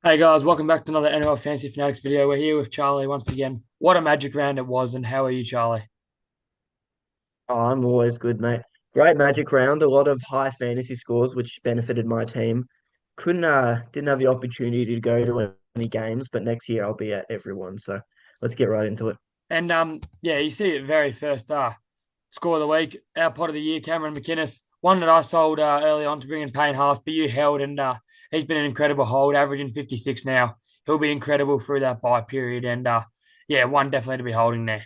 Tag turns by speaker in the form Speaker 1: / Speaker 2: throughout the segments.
Speaker 1: Hey guys, welcome back to another NL Fantasy Fanatics video. We're here with Charlie once again. What a magic round it was, and how are you, Charlie?
Speaker 2: Oh, I'm always good, mate. Great Magic round, a lot of high fantasy scores, which benefited my team. Didn't have the opportunity to go to any games, but next year I'll be at everyone. So let's get right into it.
Speaker 1: And yeah, you see it very first score of the week, our pot of the year, Cameron McInnes, one that I sold early on to bring in Payne Haas, but you held, and he's been an incredible hold, averaging 56 now. He'll be incredible through that buy period, and yeah, one definitely to be holding there.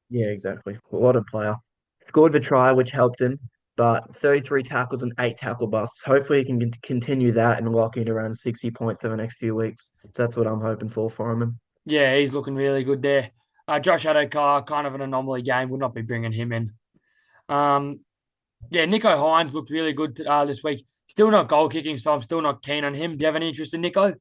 Speaker 2: Yeah, exactly. What a player. Scored the try, which helped him, but 33 tackles and 8 tackle busts. Hopefully he can continue that and lock in around 60 points for the next few weeks. So that's what I'm hoping for him.
Speaker 1: Yeah, he's looking really good there. Josh Adokar, kind of an anomaly game, would not be bringing him in. Um, Yeah, Nico Hines looked really good this week. Still not goal kicking, so I'm still not keen on him. Do you have any interest in Nico?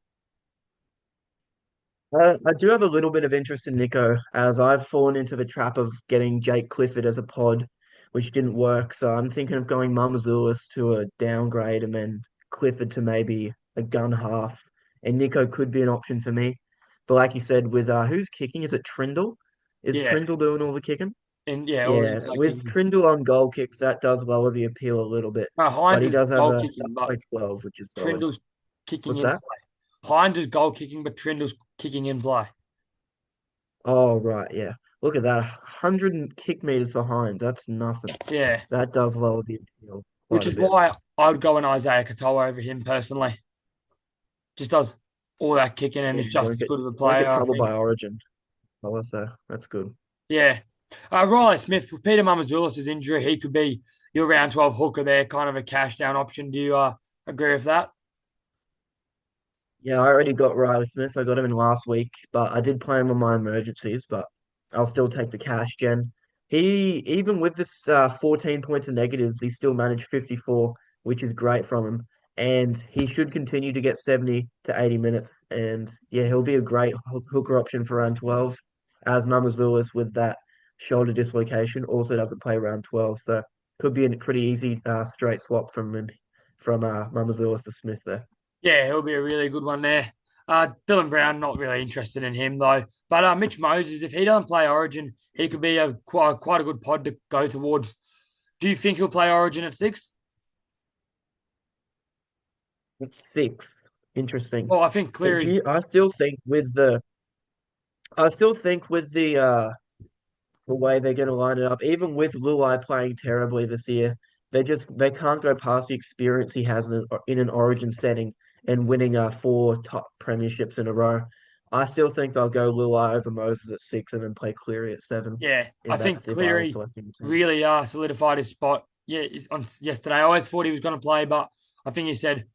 Speaker 2: I do have a little bit of interest in Nico, as I've fallen into the trap of getting Jake Clifford as a pod, which didn't work. So I'm thinking of going Mamazulis to a downgrade and then Clifford to maybe a gun half. And Nico could be an option for me. But like you said, with who's kicking? Is it Trindle? Is
Speaker 1: Yeah,
Speaker 2: Trindle doing all the kicking?
Speaker 1: and yeah, or
Speaker 2: Yeah,
Speaker 1: is like
Speaker 2: with
Speaker 1: kicking.
Speaker 2: Trindle on goal kicks, that does lower the appeal a little bit.
Speaker 1: No,
Speaker 2: But
Speaker 1: Hines
Speaker 2: he
Speaker 1: is
Speaker 2: does have
Speaker 1: goal
Speaker 2: a
Speaker 1: kicking, but
Speaker 2: play 12, which is solid.
Speaker 1: Trindle's kicking
Speaker 2: What's
Speaker 1: in
Speaker 2: that?
Speaker 1: play. Hines is goal kicking, but Trindle's kicking in play.
Speaker 2: Oh, right, yeah. Look at that. 100 kick meters behind. That's nothing.
Speaker 1: Yeah,
Speaker 2: That does lower the appeal
Speaker 1: which
Speaker 2: quite a
Speaker 1: is
Speaker 2: bit.
Speaker 1: why I would go an Isaiah Katoa over him personally. Just does all that kicking and
Speaker 2: Yeah,
Speaker 1: is just as good as a
Speaker 2: won't
Speaker 1: player,
Speaker 2: get
Speaker 1: I
Speaker 2: trouble
Speaker 1: think.
Speaker 2: by Origin. So that's good.
Speaker 1: Yeah. Riley Smith, with Peter Mamazoulis' injury, he could be your round 12 hooker there, kind of a cash down option. Do you agree with that?
Speaker 2: Yeah, I already got Riley Smith. I got him in last week, but I did play him on my emergencies, but I'll still take the cash gen. Even with this 14 points of negatives, he still managed 54, which is great from him. And he should continue to get 70 to 80 minutes. And yeah, he'll be a great hooker option for round 12, as Numbers Lewis with that shoulder dislocation also doesn't play round 12. So could be a pretty easy straight swap from him, from Numbers Lewis to Smith there.
Speaker 1: Yeah, he'll be a really good one there. Dylan Brown, not really interested in him though. But Mitch Moses, if he doesn't play Origin, he could be a quite a good pod to go towards. Do you think he'll play Origin at six?
Speaker 2: It's six. Interesting.
Speaker 1: Well, I think
Speaker 2: But
Speaker 1: Cleary's.
Speaker 2: I still think with the way they're going to line it up, even with Luai playing terribly this year, they can't go past the experience he has in an Origin setting and winning four top premierships in a row. I still think they'll go Luai over Moses at six and then play Cleary at seven.
Speaker 1: Yeah, I
Speaker 2: If
Speaker 1: think
Speaker 2: that's if I was
Speaker 1: Cleary
Speaker 2: selecting the team.
Speaker 1: really solidified his spot. Yeah, on yesterday. I always thought he was going to play, but I think he said,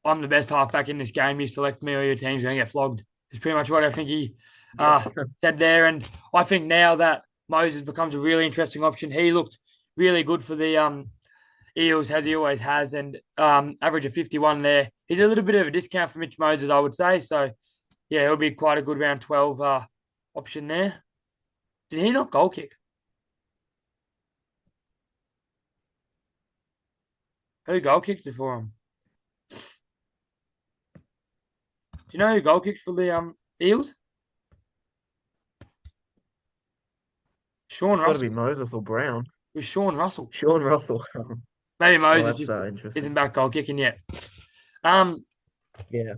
Speaker 1: "I'm the best halfback in this game. You select me, or your team's going to get flogged." It's pretty much what I think he
Speaker 2: Yeah.
Speaker 1: said there. And I think now that Moses becomes a really interesting option, he looked really good for the Eels, as he always has, and average of 51 there. He's a little bit of a discount for Mitch Moses, I would say. So yeah, he'll be quite a good round 12 option there. Did he not goal kick? Who goal kicked it for him? Do you know who goal kicked for the Eels? Sean
Speaker 2: Got to
Speaker 1: Russell.
Speaker 2: be Moses or Brown.
Speaker 1: It was Sean Russell.
Speaker 2: Sean Russell.
Speaker 1: Maybe
Speaker 2: Oh,
Speaker 1: Moses
Speaker 2: that's
Speaker 1: just
Speaker 2: interesting.
Speaker 1: isn't back goal kicking yet. Um,
Speaker 2: Yeah.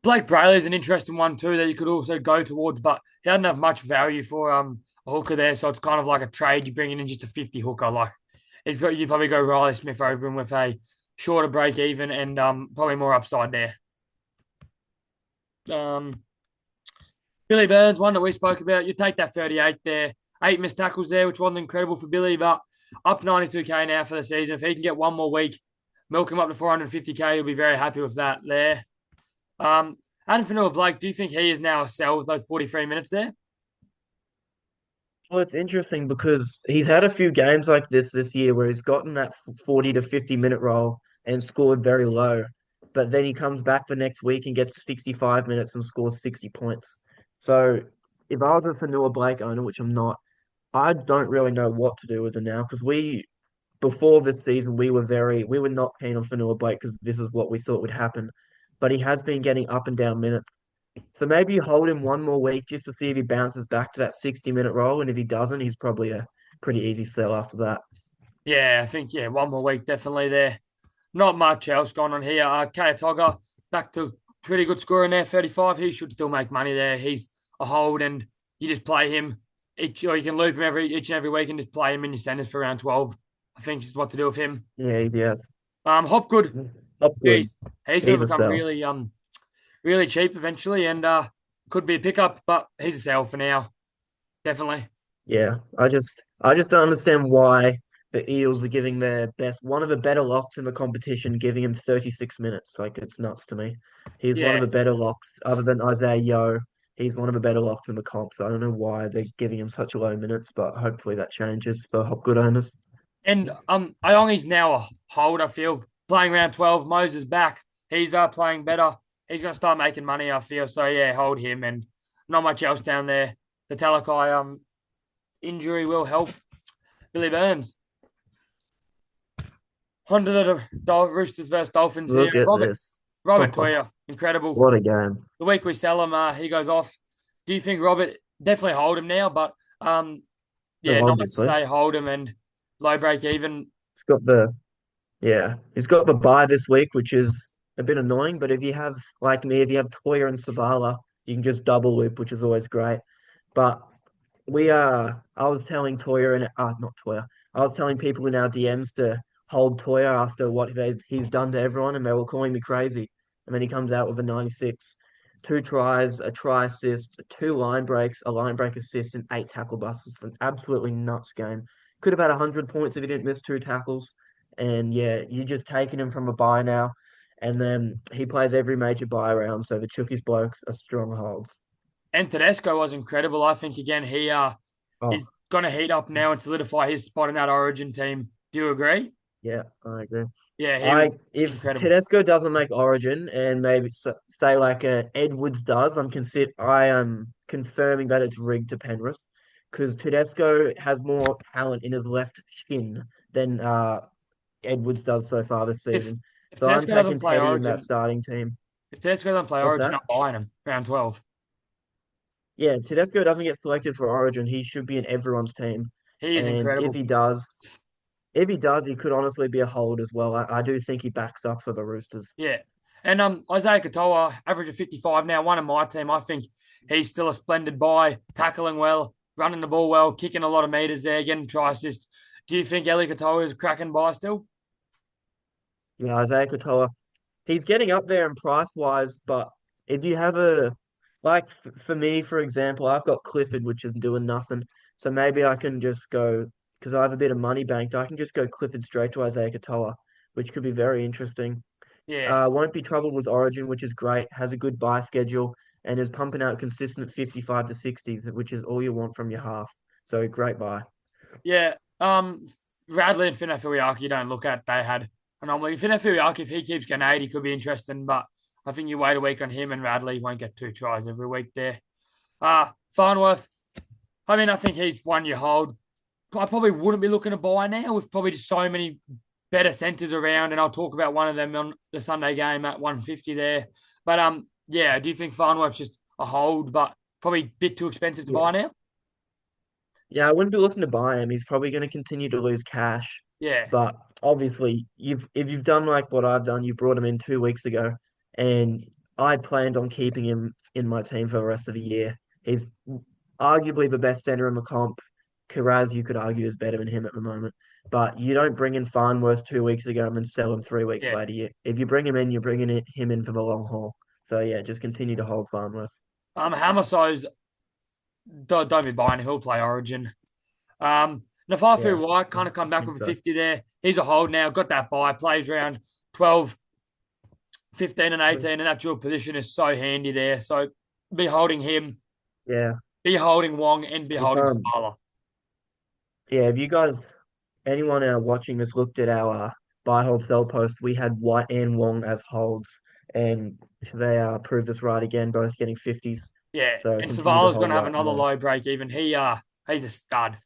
Speaker 1: Blake Brayley is an interesting one too that you could also go towards, but he doesn't have much value for a hooker there, so it's kind of like a trade. You're bringing in just a 50 hooker. Like you'd probably go Riley Smith over him with a shorter break even and probably more upside there. Um, Billy Burns, one that we spoke about. You take that 38 there, 8 missed tackles there, which wasn't incredible for Billy, but up 92K now for the season. If he can get one more week, milk him up to 450K, you'll be very happy with that there. Adam Fanua Blake, do you think he is now a sell with those 43 minutes there?
Speaker 2: Well, it's interesting because he's had a few games like this year where he's gotten that 40 to 50 minute role and scored very low. But then he comes back the next week and gets 65 minutes and scores 60 points. So if I was a Fanua Blake owner, which I'm not, I don't really know what to do with him now because before this season, we were not keen on Fanua Blake because this is what we thought would happen. but he has been getting up and down minutes. So maybe you hold him one more week just to see if he bounces back to that 60-minute role. And if he doesn't, he's probably a pretty easy sell after that.
Speaker 1: Yeah, I think, yeah, one more week definitely there. Not much else going on here. Kayatoga back to pretty good score in there, 35. He should still make money there. He's a hold, and you just play him or you can loop him each and every week and just play him in your centers for around 12. I think is what to do with him.
Speaker 2: Yeah, he has.
Speaker 1: Hopgood,
Speaker 2: Up good.
Speaker 1: he's going
Speaker 2: He's
Speaker 1: to
Speaker 2: a
Speaker 1: become
Speaker 2: sell.
Speaker 1: really cheap eventually, and could be a pickup, but he's a sell for now, definitely.
Speaker 2: Yeah, I just don't understand why the Eels are giving their best one of the better locks in the competition, giving him 36 minutes. Like it's nuts to me. He's one of
Speaker 1: Yeah,
Speaker 2: the better locks, other than Isaiah Yo. He's one of the better locks in the comp. So I don't know why they're giving him such low minutes, but hopefully that changes for Hopgood owners.
Speaker 1: and Iongi's now a hold. I feel playing round 12. Moses back. He's playing better. He's going to start making money. I feel so. Yeah, hold him, and not much else down there. The Talakai injury will help Billy Burns. Under the Roosters versus Dolphins here.
Speaker 2: Look at this.
Speaker 1: Robert Toya, incredible.
Speaker 2: What a game.
Speaker 1: The week we sell him, he goes off. Do you think Robert definitely hold him now? But
Speaker 2: No,
Speaker 1: yeah, not much to
Speaker 2: obviously.
Speaker 1: say. Hold him and low break even.
Speaker 2: He's got the Yeah, he's got the bye this week, which is a bit annoying. But if you have, like me, if you have Toya and Savala, you can just double loop, which is always great. But I was telling Toya and not Toya, I was telling people in our DMs to hold Toya after what he's done to everyone, and they were calling me crazy. And then he comes out with a 96, two tries, a try assist, two line breaks, a line break assist, and eight tackle busts. An absolutely nuts game. Could have had 100 points if he didn't miss two tackles. And yeah, you're just taking him from a bye now. And then he plays every major bye round, so the Chookies blokes are strong holds.
Speaker 1: And Tedesco was incredible. I think again he
Speaker 2: Oh,
Speaker 1: is going to heat up now and solidify his spot in that Origin team. Do you agree?
Speaker 2: yeah, I agree.
Speaker 1: Yeah, he was
Speaker 2: I if
Speaker 1: incredible.
Speaker 2: Tedesco doesn't make Origin and maybe say like Edwards does, I am confirming that it's rigged to Penrith because Tedesco has more talent in his left shin than Edwards does so far this
Speaker 1: If
Speaker 2: season.
Speaker 1: if
Speaker 2: So I'm
Speaker 1: Tedesco doesn't
Speaker 2: taking
Speaker 1: play
Speaker 2: Teddy in that
Speaker 1: Origin,
Speaker 2: starting team.
Speaker 1: if Tedesco doesn't play
Speaker 2: What's
Speaker 1: Origin,
Speaker 2: that?
Speaker 1: I'm buying him round 12.
Speaker 2: Yeah, Tedesco doesn't get selected for Origin. He should be in everyone's team,
Speaker 1: He is
Speaker 2: and
Speaker 1: incredible.
Speaker 2: if he does, he could honestly be a hold as well. I do think he backs up for the Roosters.
Speaker 1: Yeah. And Isaiah Katoa, average of 55 now, one of my team. I think he's still a splendid buy, tackling well, running the ball well, kicking a lot of meters there, getting try assist. Do you think Eli Katoa is a cracking buy still?
Speaker 2: Yeah, Isaiah Katoa. He's getting up there in price wise, but if you have for me, for example, I've got Clifford, which is doing nothing. So maybe I can just go, because I have a bit of money banked, I can just go Clifford straight to Isaiah Katoa, which could be very interesting.
Speaker 1: Yeah.
Speaker 2: Won't be troubled with Origin, which is great, has a good buy schedule, and is pumping out consistent 55 to 60, which is all you want from your half. So great buy.
Speaker 1: Yeah. Radley and Fina Filiaki you don't look at. They had anomaly. Fina Filiaki, if he keeps getting 80, could be interesting, but I think you wait a week on him and Radley won't get two tries every week there. Farnworth, I mean, I think he's one you hold. I probably wouldn't be looking to buy now with probably just so many better centres around, and I'll talk about one of them on the Sunday game at 150 there. But yeah, do you think Farnworth's just a hold, but probably a bit too expensive to
Speaker 2: Yeah.
Speaker 1: buy now?
Speaker 2: Yeah, I wouldn't be looking to buy him. He's probably going to continue to lose cash.
Speaker 1: Yeah,
Speaker 2: But obviously, if you've done like what I've done, you brought him in 2 weeks ago, and I planned on keeping him in my team for the rest of the year. He's arguably the best center in the comp. Kiraz, you could argue, is better than him at the moment. But you don't bring in Farnworth 2 weeks ago and sell him 3 weeks
Speaker 1: yeah.
Speaker 2: later. If you bring him in, you're bringing him in for the long haul. So yeah, just continue to hold Farnworth.
Speaker 1: Hammersize, don't be buying him. He'll play Origin.
Speaker 2: Yeah,
Speaker 1: Nafafu White kind of come
Speaker 2: I
Speaker 1: back
Speaker 2: think
Speaker 1: with a
Speaker 2: so.
Speaker 1: 50 there. He's a hold now, got that buy, plays round 12, 15, and 18, and that dual position is so handy there. So be holding him,
Speaker 2: Yeah,
Speaker 1: be holding Wong, and be
Speaker 2: if
Speaker 1: holding Salah.
Speaker 2: yeah, if you guys anyone watching this looked at our buy hold sell post, we had White and Wong as holds, and they proved us right again, both getting 50s.
Speaker 1: Yeah,
Speaker 2: So
Speaker 1: and
Speaker 2: continue to
Speaker 1: Savala's going
Speaker 2: hold
Speaker 1: to have
Speaker 2: White and
Speaker 1: another
Speaker 2: Wong.
Speaker 1: low break even. He's a stud.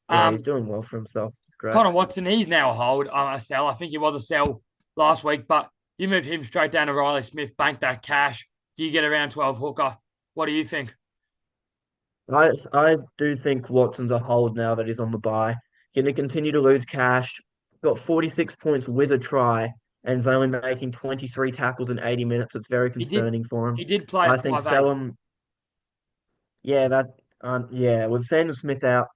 Speaker 2: Yeah, he's
Speaker 1: Um,
Speaker 2: doing well for himself. Great.
Speaker 1: Connor Watson, he's now a hold, a sell. I think he was a sell last week, but You move him straight down to Riley Smith, bank that cash. Do you get around 12 hooker? What do you think?
Speaker 2: I do think Watson's a hold now that he's on the bye. Going to continue to lose cash. Got 46 points with a try, and is only making 23 tackles in 80 minutes. It's very
Speaker 1: He did
Speaker 2: concerning for him.
Speaker 1: he did play
Speaker 2: I
Speaker 1: at
Speaker 2: think
Speaker 1: 5'8".
Speaker 2: sell him. Yeah, yeah, with Sanders Smith out,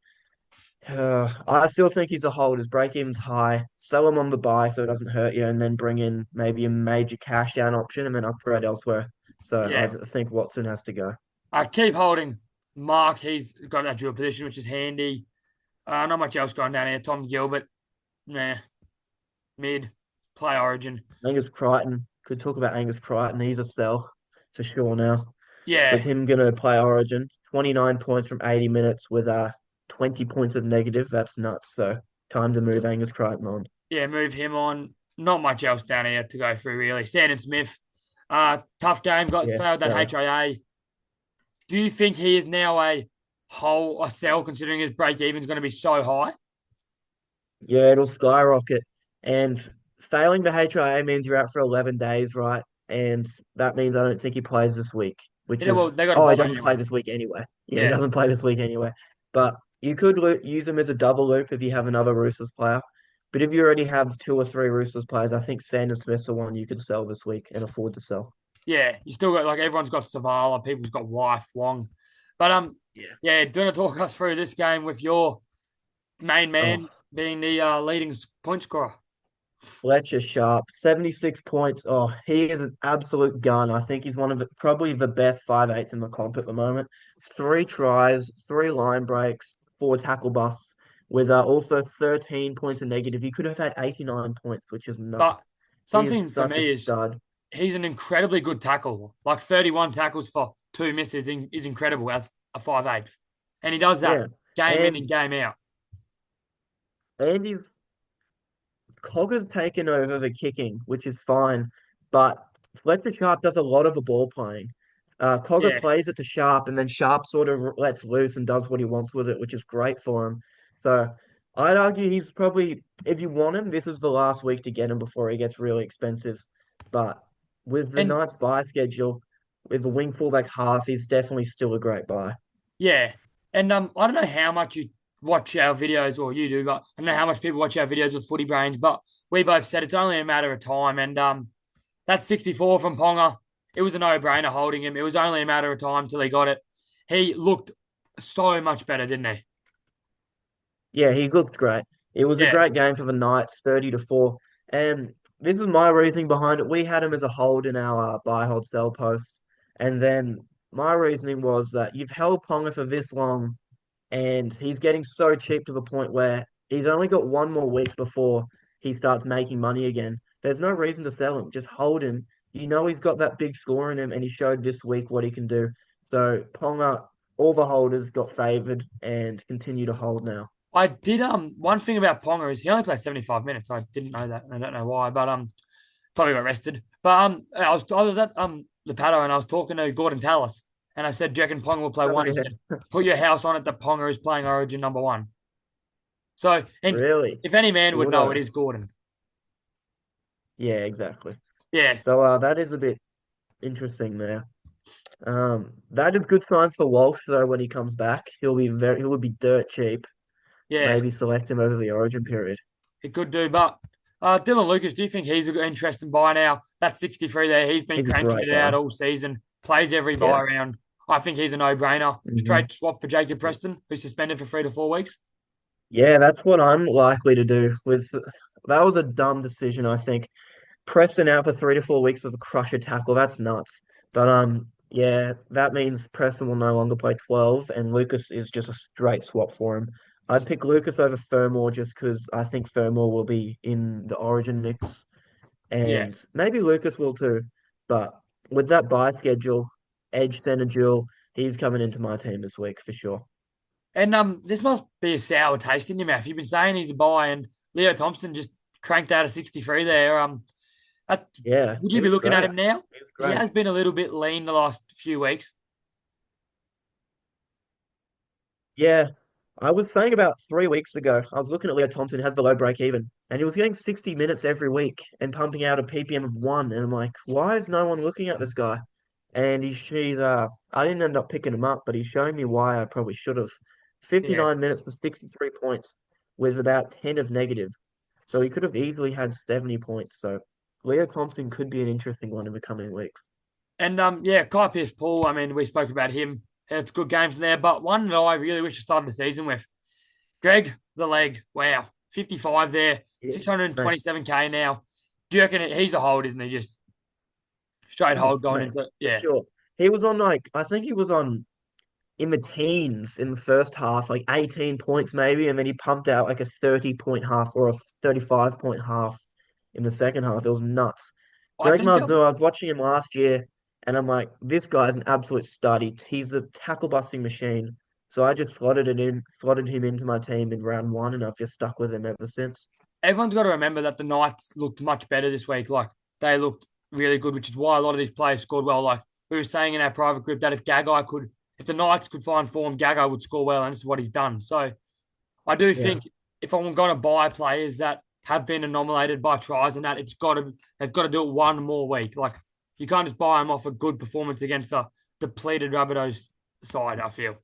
Speaker 2: I still think he's a hold. His break even's high. Sell him on the buy so it doesn't hurt you, and then bring in maybe a major cash down option and then upgrade elsewhere. So
Speaker 1: Yeah.
Speaker 2: I think Watson has to go.
Speaker 1: I keep holding Mark. He's got that dual position, which is handy. Not much else going down here. Tom Gilbert, nah, mid, play Origin.
Speaker 2: Angus Crichton, could talk about Angus Crichton. He's a sell for sure now. With
Speaker 1: Yeah,
Speaker 2: him going to play Origin, 29 points from 80 minutes with 20 points of negative. That's nuts. So time to move Angus Crichton on.
Speaker 1: yeah, move him on. Not much else down here to go through really. Sandon Smith, tough game. Got
Speaker 2: Yes,
Speaker 1: failed that
Speaker 2: sell.
Speaker 1: HIA. Do you think he is now a sell considering his break even is going to be so high?
Speaker 2: Yeah, it'll skyrocket. And failing the HIA means you're out for 11 days, right? And that means I don't think he plays this week, which
Speaker 1: Yeah, well,
Speaker 2: is,
Speaker 1: they got a
Speaker 2: oh, he
Speaker 1: bye
Speaker 2: doesn't play
Speaker 1: anyway.
Speaker 2: this week anyway. Yeah, he
Speaker 1: Yeah,
Speaker 2: doesn't play this week anyway. But you could use him as a double loop if you have another Roosters player. But if you already have two or three Roosters players, I think Sanders Smith's the one you could sell this week and afford to sell.
Speaker 1: yeah. You still got like everyone's got Savala, people's got Wife, Wong, but
Speaker 2: Yeah.
Speaker 1: yeah. Do you want to talk us through this game with your main man
Speaker 2: Oh,
Speaker 1: being the leading point scorer?
Speaker 2: Fletcher Sharp, 76 points. Oh, he is an absolute gun. I think he's one of probably the best 5'8" in the comp at the moment. Three tries, three line breaks, four tackle busts, with also 13 points of negative. He could have had 89 points, which is nuts.
Speaker 1: But
Speaker 2: He is
Speaker 1: something for
Speaker 2: such a
Speaker 1: me is
Speaker 2: stud.
Speaker 1: he's an incredibly good tackle. Like 31 tackles for two misses is incredible as a 5'8", and he does that
Speaker 2: Yeah.
Speaker 1: game in
Speaker 2: And
Speaker 1: and game out.
Speaker 2: Andy's Cogger's taken over the kicking, which is fine, but Fletcher Sharp does a lot of the ball playing. Cogger
Speaker 1: Yeah,
Speaker 2: plays it to Sharp, and then Sharp sort of lets loose and does what he wants with it, which is great for him. So I'd argue he's probably, if you want him, this is the last week to get him before he gets really expensive. But with the
Speaker 1: and
Speaker 2: Knights buy schedule, with the wing fullback half, he's definitely still a great buy.
Speaker 1: yeah, and I don't know how much you watch our videos or you do, but I don't know how much people watch our videos with Footy Brains. But we both said it's only a matter of time, and that's 64 from Ponga. It was a no-brainer holding him. It was only a matter of time till he got it. He looked so much better, didn't he?
Speaker 2: Yeah, he looked great. It was a
Speaker 1: Yeah,
Speaker 2: great game for the Knights, 30-4. And this is my reasoning behind it. We had him as a hold in our buy, hold, sell post. And then my reasoning was that you've held Ponga for this long, and he's getting so cheap to the point where he's only got one more week before he starts making money again. There's no reason to sell him. Just hold him. You know he's got that big score in him, and he showed this week what he can do. So Ponga, all the holders got favoured and continue to hold now.
Speaker 1: I did. One thing about Ponga is he only played 75 minutes. I didn't know that. I don't know why, but probably got rested. But I was at the paddo and I was talking to Gordon Tallis, and I said, "Do you reckon Ponga will play
Speaker 2: Oh,
Speaker 1: one?" He
Speaker 2: yeah.
Speaker 1: said, "Put your house on it that Ponga is playing Origin number one." So, and
Speaker 2: Really?
Speaker 1: if any man would know, it
Speaker 2: Gordo.
Speaker 1: is Gordon.
Speaker 2: Yeah, exactly.
Speaker 1: Yeah,
Speaker 2: So that is a bit interesting there. That is good signs for Walsh though when he comes back. He will be dirt cheap.
Speaker 1: yeah,
Speaker 2: Maybe select him over the Origin period.
Speaker 1: it could do. But Dylan Lucas, do you think he's an interesting buy now? That's 63 there. He's been
Speaker 2: He's a
Speaker 1: cranking
Speaker 2: great
Speaker 1: it out
Speaker 2: buy.
Speaker 1: all season. Plays every
Speaker 2: Yeah.
Speaker 1: buy round. I think he's a no-brainer.
Speaker 2: hmm
Speaker 1: Straight swap for Jacob Preston, who's suspended for 3 to 4 weeks.
Speaker 2: Yeah, that's what I'm likely to do. That was a dumb decision, I think. Preston out for 3 to 4 weeks with a crusher tackle. That's nuts. But yeah, that means Preston will no longer play 12, and Lucas is just a straight swap for him. I'd pick Lucas over Fermor just because I think Fermor will be in the Origin mix,
Speaker 1: Yeah.
Speaker 2: and maybe Lucas will too. But with that bye schedule, Edge Center duel, he's coming into my team this week for sure.
Speaker 1: And this must be a sour taste in your mouth. You've been saying he's a buy, and Leo Thompson just cranked out a 63 there. That,
Speaker 2: Yeah,
Speaker 1: would
Speaker 2: he
Speaker 1: you be
Speaker 2: was
Speaker 1: looking at
Speaker 2: great.
Speaker 1: him now?
Speaker 2: He was
Speaker 1: He
Speaker 2: great.
Speaker 1: has been a little bit lean the last few weeks.
Speaker 2: Yeah, I was saying about 3 weeks ago, I was looking at Leo Thompson, had below break even, and he was getting 60 minutes every week and pumping out a PPM of 1. And I'm like, why is no one looking at this guy? And I didn't end up picking him up, but he's showing me why I probably should have.
Speaker 1: Yeah.
Speaker 2: 59 minutes for 63 points with about 10 of negative. So he could have easily had 70 points. So Leo Thompson could be an interesting one in the coming weeks.
Speaker 1: And yeah, Kai Pierce Paul, I mean, we spoke about him. It's a good game from there, but one that I really wish to start the season with. Greg, the leg. Wow. 55 there,
Speaker 2: Yeah, mate,
Speaker 1: 627K now. Do you reckon he's a hold, isn't he? Just straight
Speaker 2: oh,
Speaker 1: hold going
Speaker 2: mate,
Speaker 1: into,
Speaker 2: for
Speaker 1: yeah.
Speaker 2: sure. He was on like, I think he was on in the teens in the first half, like 18 points maybe, and then he pumped out like a 30-point half or a 35-point half in the second half. It was nuts.
Speaker 1: I
Speaker 2: Greg
Speaker 1: think
Speaker 2: Marzneau, I was watching him last year, and I'm like, this guy's an absolute stud. He's a tackle busting machine. So I just slotted him into my team in round 1, and I've just stuck with him ever since.
Speaker 1: everyone's got to remember that the Knights looked much better this week. Like they looked really good, which is why a lot of these players scored well. Like we were saying in our private group that if the Knights could find form, Gagai would score well, and this is what he's done. So I do
Speaker 2: Yeah,
Speaker 1: think if I'm going to buy players that have been anominated by tries and that, they've got to do it one more week. Like you can't just buy them off a good performance against a depleted Rabbitohs side. I feel,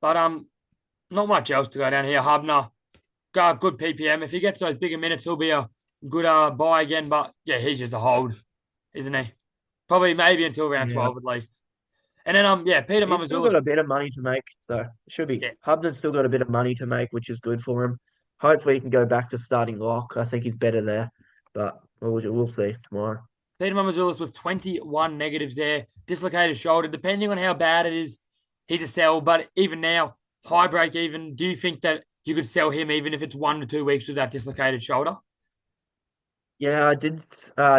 Speaker 1: but not much else to go down here. Hubner got good PPM. If he gets those bigger minutes, he'll be a good buy again. But yeah, he's just a hold, isn't he? Probably maybe until round
Speaker 2: yeah.
Speaker 1: 12 at least. And then yeah, Peter
Speaker 2: He's still got
Speaker 1: Mamazoulis.
Speaker 2: a bit of money to make, so it should be.
Speaker 1: Yeah,
Speaker 2: Hubner's still got a bit of money to make, which is good for him. Hopefully, he can go back to starting lock. I think he's better there, but we'll see tomorrow.
Speaker 1: Peter Mamazoulis with 21 negatives there, dislocated shoulder. Depending on how bad it is, he's a sell. But even now, high break even. Do you think that you could sell him even if it's 1 to 2 weeks with that dislocated shoulder?
Speaker 2: Yeah, I did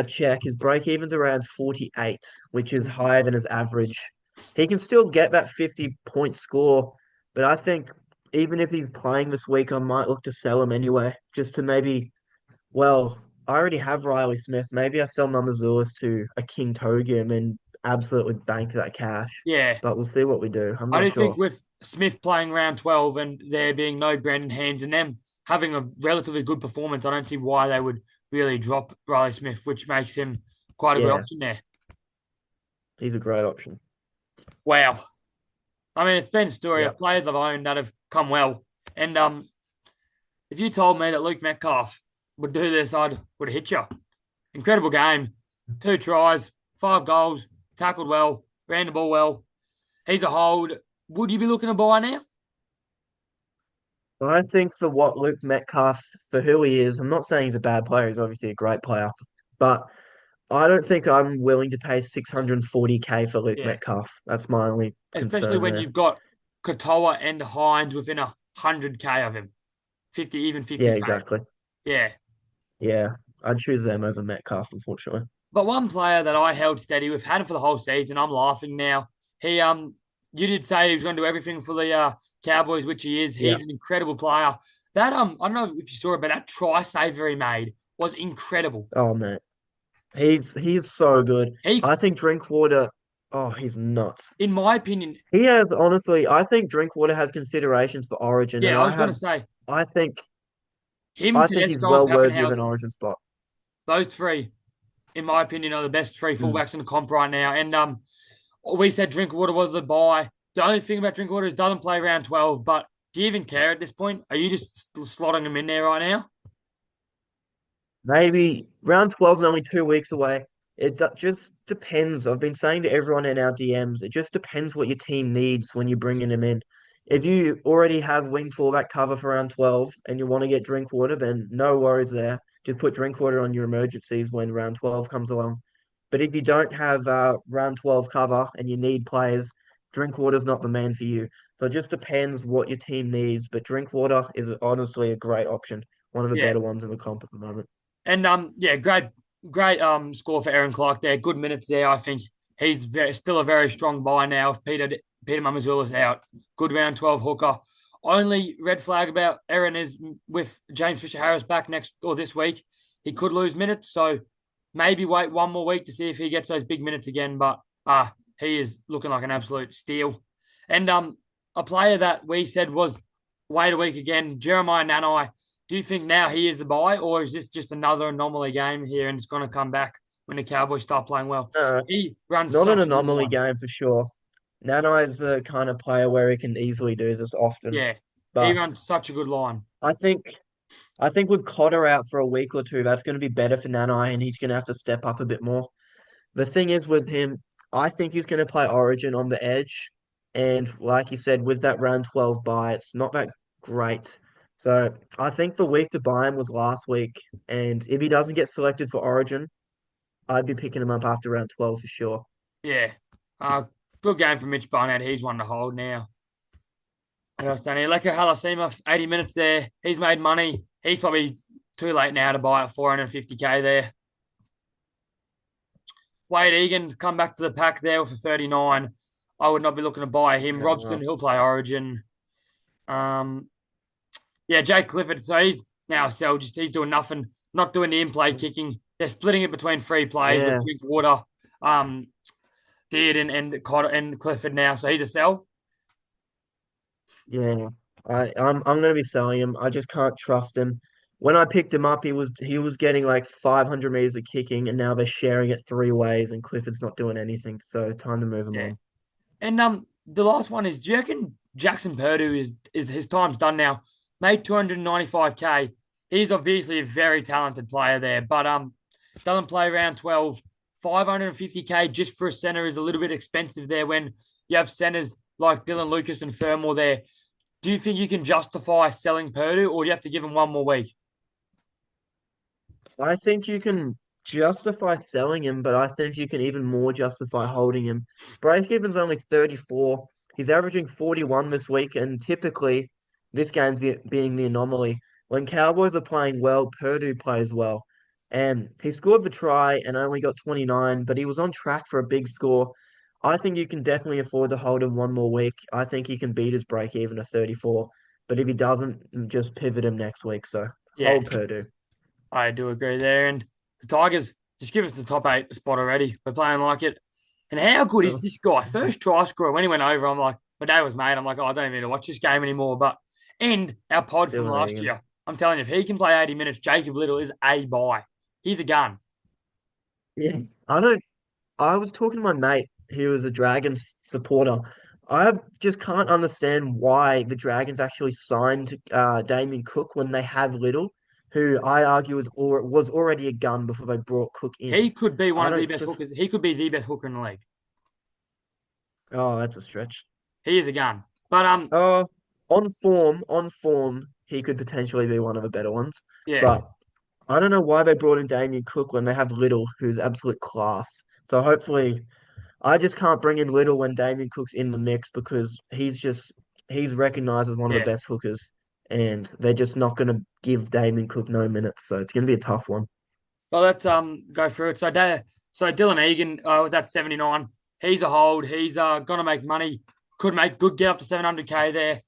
Speaker 2: check. His break even's around 48, which is higher than his average. He can still get that 50-point score, but I think even if he's playing this week, I might look to sell him anyway, just to maybe. Well, I already have Riley Smith. Maybe I sell Mamazulis to a King Togim and absolutely bank that cash.
Speaker 1: Yeah,
Speaker 2: But we'll see what we do. I'm
Speaker 1: I
Speaker 2: not
Speaker 1: do think
Speaker 2: sure.
Speaker 1: with Smith playing round 12 and there being no Brandon Hands and them having a relatively good performance, I don't see why they would really drop Riley Smith, which makes him quite a good
Speaker 2: Yeah,
Speaker 1: option there.
Speaker 2: he's a great option.
Speaker 1: Wow. I mean, it's been a story
Speaker 2: Yeah.
Speaker 1: of players I've owned that have come well. And if you told me that Luke Metcalf would do this, I would have hit you. Incredible game. 2 tries, 5 goals, tackled well, ran the ball well. He's a hold. Would you be looking to buy now?
Speaker 2: I think for what Luke Metcalf, for who he is, I'm not saying he's a bad player. He's obviously a great player, but I don't think I'm willing to pay 640K for Luke
Speaker 1: Yeah.
Speaker 2: Metcalf. That's my only
Speaker 1: Especially
Speaker 2: concern
Speaker 1: when
Speaker 2: there.
Speaker 1: you've got Katoa and Hines within 100K of him. 50, even
Speaker 2: Yeah,
Speaker 1: 50K.
Speaker 2: exactly.
Speaker 1: Yeah.
Speaker 2: Yeah, I'd choose them over Metcalf, unfortunately.
Speaker 1: But one player that I held steady with, had him for the whole season. I'm laughing now. He you did say he was going to do everything for the Cowboys, which he is.
Speaker 2: Yeah.
Speaker 1: He's an incredible player. That I don't know if you saw it, but that try save he made was incredible.
Speaker 2: Oh man, he's so good.
Speaker 1: He,
Speaker 2: I think Drinkwater. Oh, he's nuts.
Speaker 1: in my opinion,
Speaker 2: He has honestly. I think Drinkwater has considerations for Origin, and
Speaker 1: yeah, I was going to say
Speaker 2: I think.
Speaker 1: him,
Speaker 2: I think he's
Speaker 1: Tedesco, and
Speaker 2: well worthy of an
Speaker 1: Pappenhausen.
Speaker 2: Origin spot.
Speaker 1: Those three, in my opinion, are the best three
Speaker 2: Mm.
Speaker 1: fullbacks in the comp right now. And we said Drinkwater was a buy. The only thing about Drinkwater is doesn't play round 12. But do you even care at this point? Are you just slotting him in there right now?
Speaker 2: Maybe round 12 is only 2 weeks away. Just depends. I've been saying to everyone in our DMs, it just depends what your team needs when you're bringing them in. If you already have wing fullback cover for round 12 and you want to get Drinkwater, then no worries there. Just put Drinkwater on your emergencies when round 12 comes along. But if you don't have round 12 cover and you need players, Drinkwater's not the man for you. So it just depends what your team needs. But Drinkwater is honestly a great option. One of the
Speaker 1: Yeah.
Speaker 2: better ones in the comp at the moment.
Speaker 1: And yeah, great score for Aaron Clark there. Good minutes there. I think he's still a very strong buy now. If Peter Mamazula's out, good round 12 hooker. Only red flag about Aaron is with James Fisher Harris back next or this week. He could lose minutes, so maybe wait one more week to see if he gets those big minutes again. But he is looking like an absolute steal. And a player that we said was wait a week again, Jeremiah Nanai. Do you think now he is a buy, or is this just another anomaly game here and it's going to come back when the Cowboys start playing well?
Speaker 2: Uh,
Speaker 1: He runs
Speaker 2: Not an
Speaker 1: such a good
Speaker 2: anomaly
Speaker 1: line.
Speaker 2: game for sure. Nanai's the kind of player where he can easily do this often.
Speaker 1: Yeah, he
Speaker 2: But
Speaker 1: runs such a good line.
Speaker 2: I think I think with Cotter out for a week or two, that's going to be better for Nanai, and he's going to have to step up a bit more. The thing is with him, I think he's going to play Origin on the edge, and like you said, with that round 12 bye, it's not that great. So I think the week to buy him was last week, and if he doesn't get selected for Origin, I'd be picking him up after round 12 for sure.
Speaker 1: Yeah, uh, good game for Mitch Barnett. He's one to hold now. What else, Danny? Leko Halasima, 80 minutes there. He's made money. He's probably too late now to buy at 450K there. Wade Egan's come back to the pack there with a 39. I would not be looking to buy him. Robson,
Speaker 2: No,
Speaker 1: he'll play Origin. Um, yeah, Jake Clifford. So he's now a sell. Just he's doing nothing, not doing the in-play kicking. They're splitting it between free plays with
Speaker 2: yeah,
Speaker 1: Drinkwater, Dearden and Cotter and Clifford now. So he's a sell.
Speaker 2: yeah. I'm gonna be selling him. I just can't trust him. When I picked him up, he was getting like 500 meters of kicking, and now they're sharing it three ways, and Clifford's not doing anything. So time to move him
Speaker 1: Yeah.
Speaker 2: on.
Speaker 1: And the last one is, do you reckon Jackson Purdue is his time's done now? Made 295K. He's obviously a very talented player there, but doesn't play around 12. 550K just for a center is a little bit expensive there when you have centers like Dylan Lucas and Fermor there. Do you think you can justify selling Purdue, or do you have to give him one more week?
Speaker 2: I think you can justify selling him, but I think you can even more justify holding him. Bryce Gibbons only 34. He's averaging 41 this week, and typically this game's being the anomaly. When Cowboys are playing well, Purdue plays well. And he scored the try and only got 29, but he was on track for a big score. I think you can definitely afford to hold him one more week. I think he can beat his break even of 34. But if he doesn't, just pivot him next week. So
Speaker 1: Yeah,
Speaker 2: hold Purdue.
Speaker 1: I do agree there. And the Tigers just give us the top eight spot already. We're playing like it. And how good is
Speaker 2: Oh,
Speaker 1: this guy? First try scorer. When he went over, I'm like, my day was made. I'm like, oh, I don't even need to watch this game anymore. But and our pod from
Speaker 2: Dylan
Speaker 1: last
Speaker 2: Egan.
Speaker 1: year, I'm telling you, if he can play 80 minutes, Jacob Little is a buy. He's a gun.
Speaker 2: Yeah, I don't. I was talking to my mate who was a Dragons supporter. I just can't understand why the Dragons actually signed Damien Cook when they have Little, who I argue was already a gun before they brought Cook in.
Speaker 1: He could be one
Speaker 2: I
Speaker 1: of the
Speaker 2: don't
Speaker 1: best
Speaker 2: just.
Speaker 1: hookers. He could be the best hooker in the league.
Speaker 2: Oh, that's a stretch.
Speaker 1: He is a gun. But
Speaker 2: Oh, on form, he could potentially be one of the better ones.
Speaker 1: yeah,
Speaker 2: But I don't know why they brought in Damien Cook when they have Little, who's absolute class. So hopefully I just can't bring in Little when Damien Cook's in the mix because he's recognized as one of the
Speaker 1: yeah.
Speaker 2: best hookers, and they're just not going to give Damien Cook no minutes. So it's going to be a tough one.
Speaker 1: Well, let's go through it. So Dylan Egan, with that 79, he's a hold. He's gonna make money. Could make good get up to 700K there.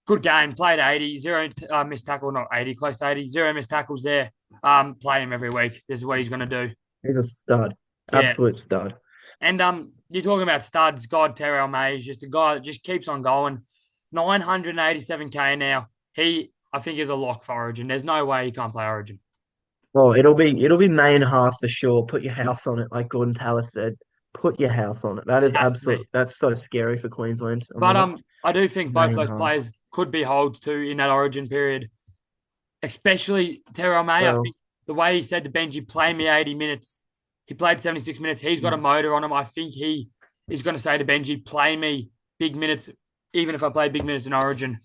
Speaker 1: Good game. Played 80, zero missed tackle, not 80, close to 80, zero missed tackles there. Play him every week. This is what he's gonna do.
Speaker 2: He's a stud,
Speaker 1: Yeah.
Speaker 2: absolute stud.
Speaker 1: And you're talking about studs. God, Terrell May is just a guy that just keeps on going. 987K now. I think, is a lock for Origin. There's no way he can't play Origin.
Speaker 2: Well, it'll be May and a half for sure. Put your house on it, like Gordon Tallis said. Put your house on it. That
Speaker 1: It
Speaker 2: is
Speaker 1: has to
Speaker 2: absolute.
Speaker 1: be.
Speaker 2: That's so scary for Queensland. On the
Speaker 1: But
Speaker 2: left,
Speaker 1: I do think both
Speaker 2: May and a
Speaker 1: those
Speaker 2: half.
Speaker 1: players could be holds too in that Origin period, especially Terrell May. I
Speaker 2: Well,
Speaker 1: think the way he said to Benji, "Play me 80 minutes." He played 76 minutes. He's got a
Speaker 2: mm,
Speaker 1: motor on him. I think he is going to say to Benji, "Play me big minutes, even if I play big minutes in Origin."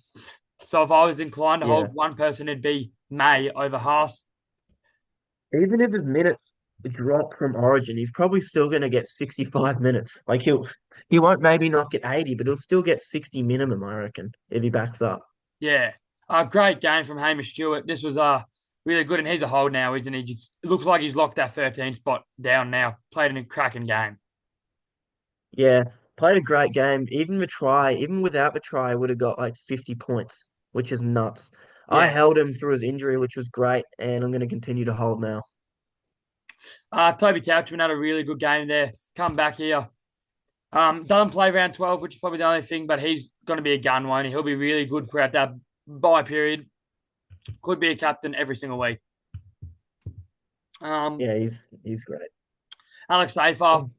Speaker 1: So if I was inclined to
Speaker 2: yeah.
Speaker 1: hold one person, it'd be May over Haas.
Speaker 2: Even if his minutes drop from Origin, he's probably still going to get 65 minutes. Like he won't maybe not get 80, but he'll still get 60 minimum, I reckon, if he backs up.
Speaker 1: Yeah, a great game from Hamish Stewart. This was really good, and he's a hold now, isn't he? It looks like he's locked that 13 spot down now. Played in a cracking game.
Speaker 2: Yeah, played a great game. Even without the try, would have got like 50 points, which is nuts. I
Speaker 1: Yeah.
Speaker 2: held him through his injury, which was great, and I'm going to continue to hold now.
Speaker 1: Toby Couchman had a really good game there. Come back here. Doesn't play round 12, which is probably the only thing, but he's going to be a gun, won't he? He'll be really good throughout that bye period. Could be a captain every single week. Um,
Speaker 2: Yeah, he's great.
Speaker 1: Alex Seyfarth,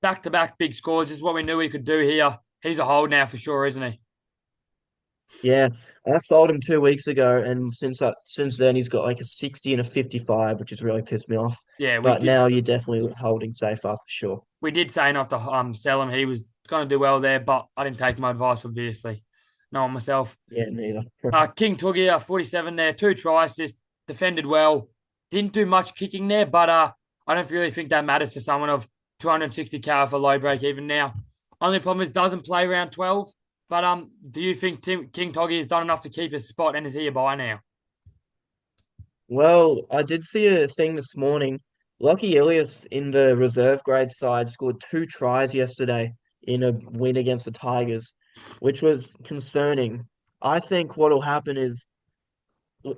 Speaker 1: back to back big scores. This is what we knew he could do here. He's a hold now for sure, isn't he?
Speaker 2: Yeah, I sold him 2 weeks ago, and since then he's got like a 60 and a 55, which has really pissed me off.
Speaker 1: Yeah,
Speaker 2: But now you're definitely holding safe for sure.
Speaker 1: we did say not to sell him. He was going to do well there, but I didn't take my advice, obviously. Knowing myself.
Speaker 2: Yeah, neither.
Speaker 1: King Tugia, 47 there, 2 tries, just defended well. Didn't do much kicking there, but I don't really think that matters for someone of 260k for low break even now. Only problem is doesn't play round 12. But do you think King Toggy has done enough to keep his spot and is he a buy now?
Speaker 2: Well, I did see a thing this morning. Lucky Ilias in the reserve grade side scored 2 tries yesterday in a win against the Tigers, which was concerning. I think what'll happen is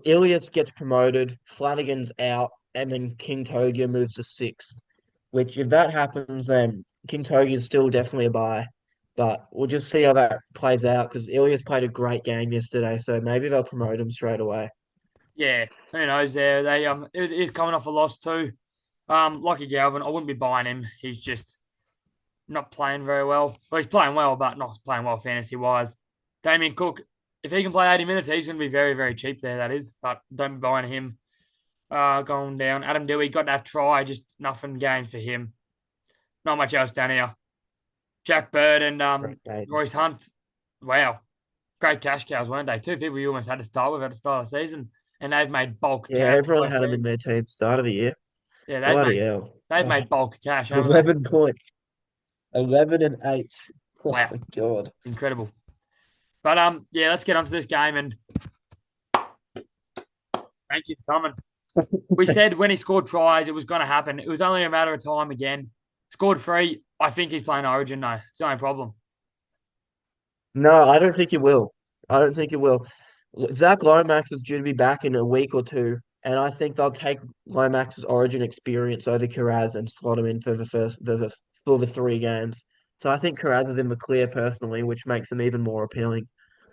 Speaker 2: Ilias gets promoted, Flanagan's out, and then King Togia moves to sixth. Which, if that happens, then King Togia is still definitely a buy. But we'll just see how that plays out because Ilias played a great game yesterday, so maybe they'll promote him straight away.
Speaker 1: Yeah, who knows there. They he's coming off a loss too. Lucky Galvin, I wouldn't be buying him. He's just not playing very well. Well, he's playing well, but not playing well fantasy wise. Damien Cook, if he can play 80 minutes, he's going to be very, very cheap there, that is. But don't be buying him. Going down. Adam Dewey got that try, just nothing gained for him. Not much else down here. Jack Bird and
Speaker 2: Great game.
Speaker 1: Royce Hunt. Wow. Great cash cows, weren't they? Two people you almost had to start with at the start of the season. And they've made bulk
Speaker 2: Yeah,
Speaker 1: cash.
Speaker 2: everyone
Speaker 1: Both
Speaker 2: had him in
Speaker 1: teams.
Speaker 2: their team start of the year.
Speaker 1: Yeah,
Speaker 2: Bloody hell.
Speaker 1: they've
Speaker 2: Oh,
Speaker 1: made bulk cash, haven't they?
Speaker 2: 11 points. 11 and 8. Oh
Speaker 1: Wow.
Speaker 2: my God.
Speaker 1: Incredible. But yeah, let's get onto this game and thank you for coming. We said when he scored tries, it was going to happen. It was only a matter of time again. Scored three. I think he's playing Origin though. It's the only problem.
Speaker 2: No, I don't think he will. I don't think he will. Zach Lomax is due to be back in a week or two, and I think they'll take Lomax's Origin experience over Carraz and slot him in for for the 3 games. So I think Carraz is in the clear personally, which makes him even more appealing.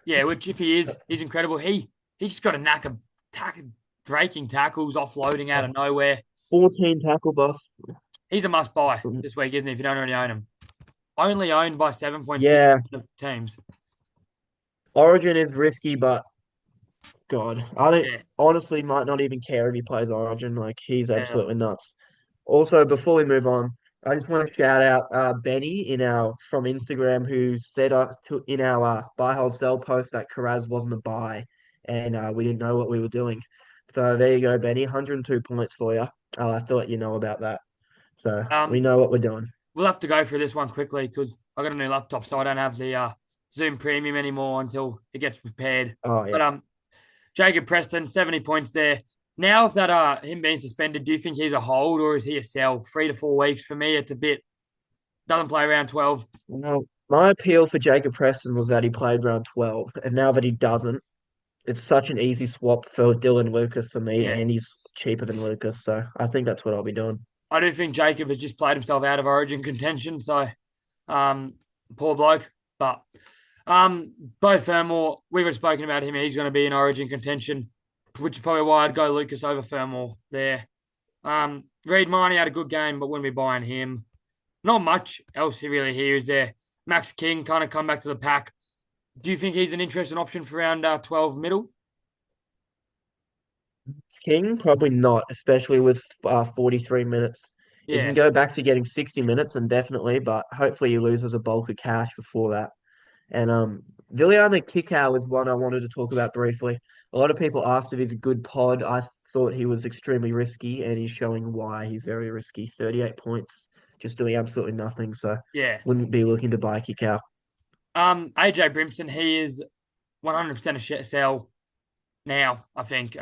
Speaker 1: Yeah, which if he is, he's incredible. He's just got a knack of breaking tackles, offloading out of
Speaker 2: Oh,
Speaker 1: nowhere.
Speaker 2: 14 tackle buff.
Speaker 1: He's a must buy this week, isn't he? If you don't already own him, only owned by 7.6
Speaker 2: Yeah,
Speaker 1: of teams.
Speaker 2: Origin is risky, but God, I don't
Speaker 1: Yeah,
Speaker 2: honestly might not even care if he plays Origin. Like he's
Speaker 1: yeah.
Speaker 2: absolutely nuts. Also, before we move on, I just want to shout out Benny in our from Instagram who said in our buy hold sell post that Carraz wasn't a buy, and we didn't know what we were doing. So there you go, Benny. 102 points for you. I thought you know about that. So we
Speaker 1: Um,
Speaker 2: know what we're doing.
Speaker 1: we'll have to go through this one quickly because I got a new laptop, so I don't have the Zoom Premium anymore until it gets prepared.
Speaker 2: Oh
Speaker 1: But
Speaker 2: yeah.
Speaker 1: Jacob Preston, 70 points there. Now, if that him being suspended, do you think he's a hold or is he a sell? 3 to 4 weeks for me, it's a bit doesn't play around 12.
Speaker 2: Well, my appeal for Jacob Preston was that he played round 12, and now that he doesn't, it's such an easy swap for Dylan Lucas for me,
Speaker 1: Yeah,
Speaker 2: and he's cheaper than Lucas, so I think that's what I'll be doing.
Speaker 1: I do think Jacob has just played himself out of Origin contention. So, um, poor bloke. But Bo Fermor, we were spoken about him. He's going to be in Origin contention, which is probably why I'd go Lucas over Fermor there. Reed Miney had a good game, but wouldn't be buying him. Not much else really here is there. Max King kind of come back to the pack. Do you think he's an interesting option for round 12 middle?
Speaker 2: King, probably not, especially with 43 minutes. If he can
Speaker 1: Yeah.
Speaker 2: go back to getting 60 minutes, then definitely, but hopefully he loses a bulk of cash before that. And Viliana Kikau is one I wanted to talk about briefly. A lot of people asked if he's a good pod. I thought he was extremely risky, and he's showing why he's very risky. 38 points, just doing absolutely nothing. So
Speaker 1: Yeah.
Speaker 2: wouldn't be looking to buy Kikau.
Speaker 1: AJ Brimson, he is 100% a sell now, I think.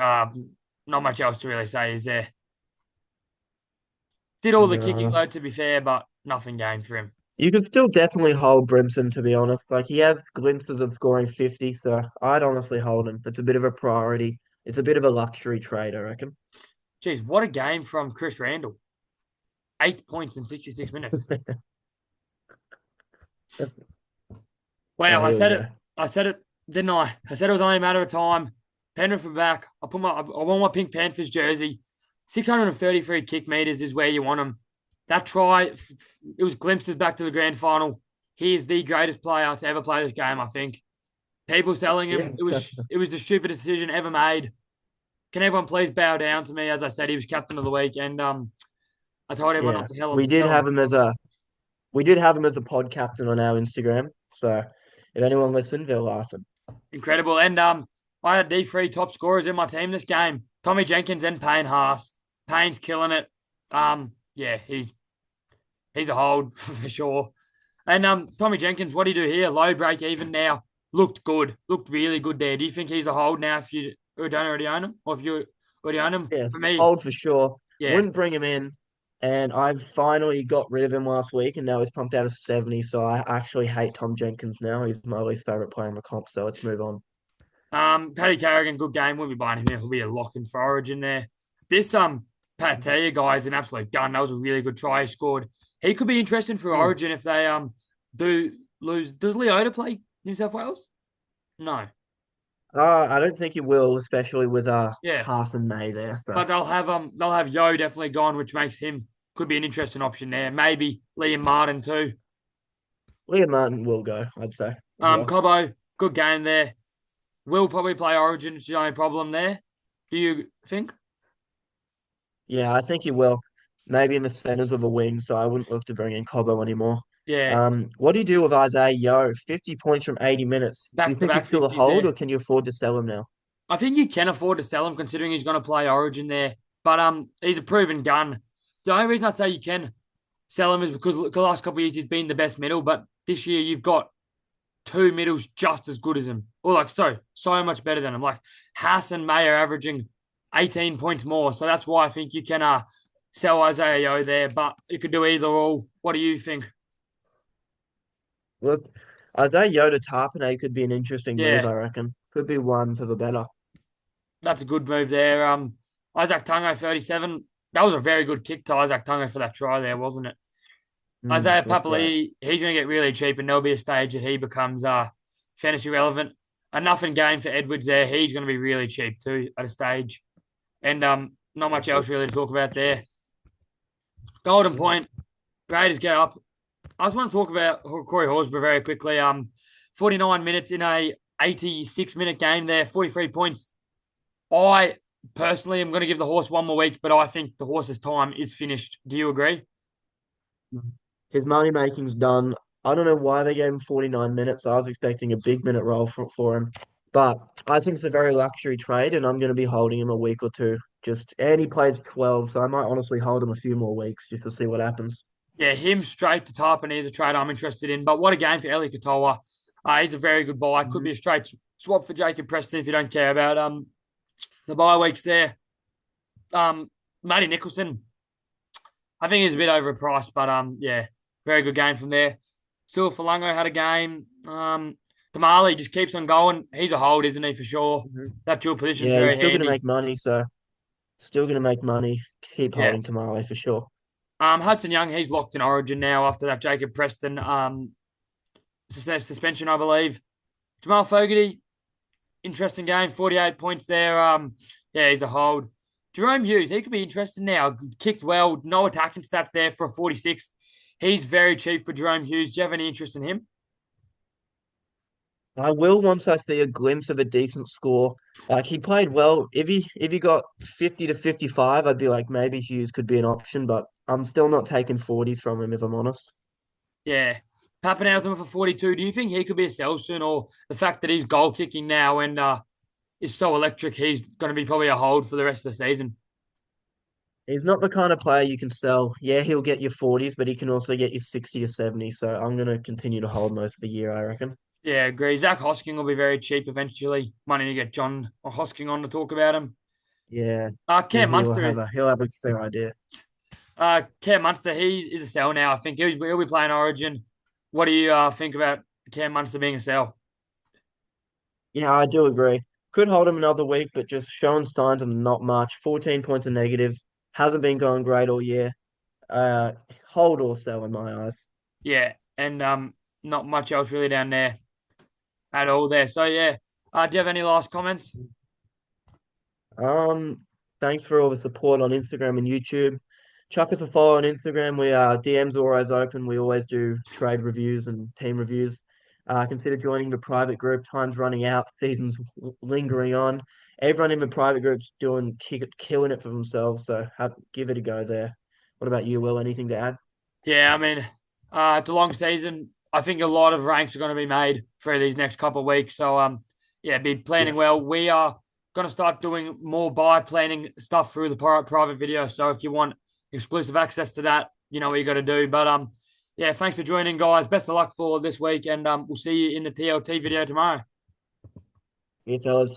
Speaker 1: Not much else to really say, is there? Did all the kicking,
Speaker 2: No.
Speaker 1: though, to be fair, but nothing gained for him.
Speaker 2: You could still definitely hold Brimson, to be honest. Like he has glimpses of scoring 50, so I'd honestly hold him. It's a bit of a priority. It's a bit of a luxury trade, I reckon.
Speaker 1: Geez, what a game from Chris Randall. 8 points in 66 minutes. Wow,
Speaker 2: Oh,
Speaker 1: I
Speaker 2: here we
Speaker 1: said
Speaker 2: go.
Speaker 1: it. I said it, didn't I? I said it was only a matter of time. Penrith are back. I want my Pink Panthers jersey. 633 kick meters is where you want him. That try, it was glimpses back to the grand final. He is the greatest player to ever play this game, I think. People selling
Speaker 2: Yeah.
Speaker 1: him, it was the stupidest decision ever made. Can everyone please bow down to me? As I said, he was captain of the week, and I told everyone
Speaker 2: Yeah.
Speaker 1: not to tell
Speaker 2: We
Speaker 1: him
Speaker 2: did
Speaker 1: tell him.
Speaker 2: have him as a we did have him as a pod captain on our Instagram. So if anyone listened, they're laughing.
Speaker 1: Incredible. And I had D3 top scorers in my team this game. Tommy Jenkins and Payne Haas. Payne's killing it. Yeah, he's a hold for sure. And Tommy Jenkins, what do you do here? Low break even now. Looked good. Looked really good there. Do you think he's a hold now if you don't already own him? Or if you already own him?
Speaker 2: Yeah,
Speaker 1: For me,
Speaker 2: hold for sure.
Speaker 1: yeah.
Speaker 2: Wouldn't bring him in. And I finally got rid of him last week, and now he's pumped out of 70. So I actually hate Tom Jenkins now. He's my least favorite player in the comp. So let's move on.
Speaker 1: Paddy Carrigan, good game. We'll be buying him. He'll be a lock in for Origin there. This Pat Taylor guy is an absolute gun. That was a really good try he scored. He could be interesting for
Speaker 2: Mm.
Speaker 1: Origin if they do lose. Does Leota play New South Wales? No.
Speaker 2: I don't think he will, especially with
Speaker 1: Yeah.
Speaker 2: Half and May there. So
Speaker 1: But they'll have Yo definitely gone, which makes him could be an interesting option there. Maybe Liam Martin too.
Speaker 2: Liam Martin will go, I'd say, as well.
Speaker 1: Cobbo, good game there. Will probably play Origin, it's the only problem there. Do you think?
Speaker 2: Yeah, I think he will. Maybe in the centers of a wing, so I wouldn't look to bring in Cobbo anymore.
Speaker 1: Yeah.
Speaker 2: What do you do with Isaiah Yo? 50 points from 80 minutes. Do you
Speaker 1: Back to
Speaker 2: think he's
Speaker 1: back
Speaker 2: still a
Speaker 1: 50s
Speaker 2: hold,
Speaker 1: there.
Speaker 2: or can you afford to sell him now?
Speaker 1: I think you can afford to sell him considering he's going to play Origin there. But he's a proven gun. The only reason I'd say you can sell him is because the last couple of years he's been the best middle, but this year you've got two middles just as good as him, or like so much better than him. Like Haas and May are averaging 18 points more, so that's why I think you can sell Isaiah Yo there. But you could do either or. What do you think?
Speaker 2: Look, Isaiah Yo to Tarpanay could be an interesting move,
Speaker 1: Yeah,
Speaker 2: I reckon. Could be one for the better.
Speaker 1: that's a good move there. Isaac Tungo 37. That was a very good kick to Isaac Tungo for that try there, wasn't it?
Speaker 2: Mm,
Speaker 1: Isaiah
Speaker 2: that's great.
Speaker 1: Papali, he's going to get really cheap, and there'll be a stage that he becomes fantasy relevant. Enough in game for Edwards there. He's going to be really cheap too at a stage, and not much else really to talk about there. Golden Point, Raiders get up. I just want to talk about Corey Horsburgh very quickly. 49 minutes in a 86-minute game there, 43 points. I personally am going to give the horse one more week, but I think the horse's time is finished. Do you agree?
Speaker 2: His money making's done. I don't know why they gave him 49 minutes. I was expecting a big minute role for him. But I think it's a very luxury trade, and I'm going to be holding him a week or two. And he plays 12, so I might honestly hold him a few more weeks just to see what happens.
Speaker 1: Yeah, him straight to Tarpany is a trade I'm interested in. But what a game for Eli Katoa. He's a very good buy. Could
Speaker 2: Mhm.
Speaker 1: be a straight swap for Jacob Preston if you don't care about the bye weeks there. Matty Nicholson, I think he's a bit overpriced, but yeah, very good game from there. Sil Falango had a game. Damali just keeps on going. He's a hold, isn't he, for sure?
Speaker 2: Mhm.
Speaker 1: That dual position's
Speaker 2: Yeah, he's
Speaker 1: very
Speaker 2: still going to
Speaker 1: handy.
Speaker 2: make money, so still going to make money. Keep
Speaker 1: Yeah.
Speaker 2: holding Tamale for sure.
Speaker 1: Hudson Young, he's locked in Origin now after that Jacob Preston suspension, I believe. Jamal Fogarty, interesting game, 48 points there. Yeah, he's a hold. Jerome Hughes, he could be interesting now. Kicked well, no attacking stats there for a 46. He's very cheap for Jerome Hughes. Do you have any interest in him?
Speaker 2: I will once I see a glimpse of a decent score. Like he played well. If he got 50 to 55, I'd be like maybe Hughes could be an option, but I'm still not taking 40s from him if I'm honest.
Speaker 1: Yeah. Pappenhausen for 42. Do you think he could be a sell soon, or the fact that he's goal kicking now and is so electric, he's going to be probably a hold for the rest of the season?
Speaker 2: He's not the kind of player you can sell. Yeah, he'll get you 40s, but he can also get you 60 to 70. So I'm gonna continue to hold most of the year, I reckon.
Speaker 1: Yeah, agree. Zach Hosking will be very cheap eventually. Might need to get John Hosking on to talk about him.
Speaker 2: Yeah,
Speaker 1: Cam Munster,
Speaker 2: he'll have a fair idea.
Speaker 1: Cam Munster, he is a sell now. I think he'll be playing Origin. What do you think about Cam Munster being a sell?
Speaker 2: Yeah, I do agree. Could hold him another week, but just showing signs of not much. 14 points of negative. Hasn't been going great all year. Uh, Hold or sell in my eyes.
Speaker 1: Yeah, and not much else really down there at all there. So yeah, do you have any last comments?
Speaker 2: Um, Thanks for all the support on Instagram and YouTube. Chuck us a follow on Instagram. We DMs are always open. We always do trade reviews and team reviews. Consider joining the private group. Time's running out. Season's lingering on. Everyone in the private group's killing it for themselves. So give it a go there. What about you, Will? Anything to add?
Speaker 1: Yeah, I mean, it's a long season. I think a lot of ranks are going to be made for these next couple of weeks. So, yeah, be planning
Speaker 2: Yeah.
Speaker 1: well. We are going to start doing more buy planning stuff through the private video. So, if you want exclusive access to that, you know what you got to do. But yeah, thanks for joining, guys. Best of luck for this week, and we'll see you in the TLT video tomorrow.
Speaker 2: You fellas.